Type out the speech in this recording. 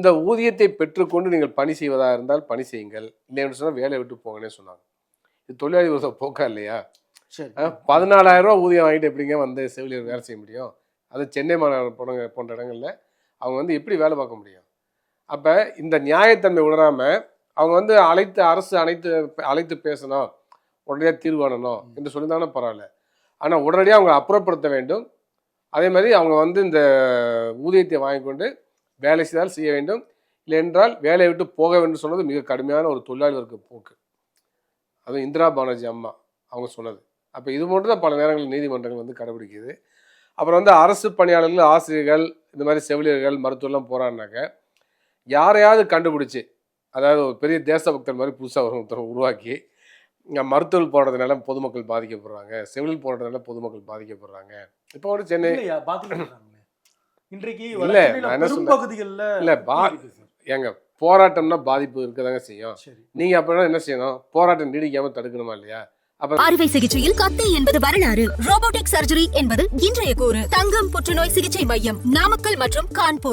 இந்த ஊதியத்தை பெற்றுக்கொண்டு நீங்கள் பணி செய்வதாக இருந்தால் பணி செய்யுங்கள், இல்லைன்னு சொன்னால் வேலையை விட்டு போங்கன்னே சொன்னாங்க. இது தொழிலாளி விரோத போக்கா இல்லையா? 14,000 ரூபா ஊதியம் வாங்கிட்டு எப்படிங்க வந்து செவிலியர் வேலை செய்ய முடியும்? அது சென்னை மாநகரம் போன்ற இடங்களில் அவங்க வந்து எப்படி வேலை பார்க்க முடியும்? அப்போ இந்த நியாயத்தன்மை உணராமல் அவங்க வந்து அரசு அழைத்து பேசணும், உடனடியாக தீர்வு காணணும் என்று சொல்லியிருந்தாங்கன்னா பரவாயில்ல. ஆனால் உடனடியாக அவங்க அப்புறப்படுத்த வேண்டும். அதே மாதிரி அவங்க வந்து இந்த ஊதியத்தை வாங்கி கொண்டு வேலை செய்தால் செய்ய வேண்டும், இல்லை என்றால் வேலையை விட்டு போக வேண்டும் சொன்னது மிக கடுமையான ஒரு தொழிலாளி வர்க்க போக்கு. அதுவும் இந்திரா பானர்ஜி அம்மா அவங்க சொன்னது. அப்போ இது மட்டும் தான் பல நேரங்களில் நீதிமன்றங்கள் வந்து கடைபிடிக்குது. அப்புறம் வந்து அரசு பணியாளர்கள், ஆசிரியர்கள், இந்த மாதிரி செவிலியர்கள், மருத்துவர்லாம் போகிறான்னாக்க யாரையாவது கண்டுபிடிச்சி, அதாவது ஒரு பெரிய தேசபக்தர் மாதிரி புதுசாக ஒருத்தர் உருவாக்கி மருத்துவர்கள் போடுறதுனால பொதுமக்கள் பாதிக்கப்படுறாங்க, செவிலியர் போடுறதுனால பொதுமக்கள் பாதிக்கப்படுறாங்க. இப்போ வந்து சென்னை இன்றைக்கு இல்லை, நான் என்ன சொல்றேன், இல்லை ஏங்க போராட்டம்னா பாதிப்பு இருக்கதாங்க செய்யும். நீங்க அப்படின்னா என்ன செய்யணும்? போராட்டம் நீடிக்காம தடுக்கணுமா இல்லையா? அறுவை சிகிச்சையில் கத்தை என்பது வரலாறு, ரோபோட்டிக் சர்ஜரி என்பது இன்றைய கூறு. தங்கம் புற்றுநோய் சிகிச்சை மையம், நாமக்கல் மற்றும் கான்பூர்.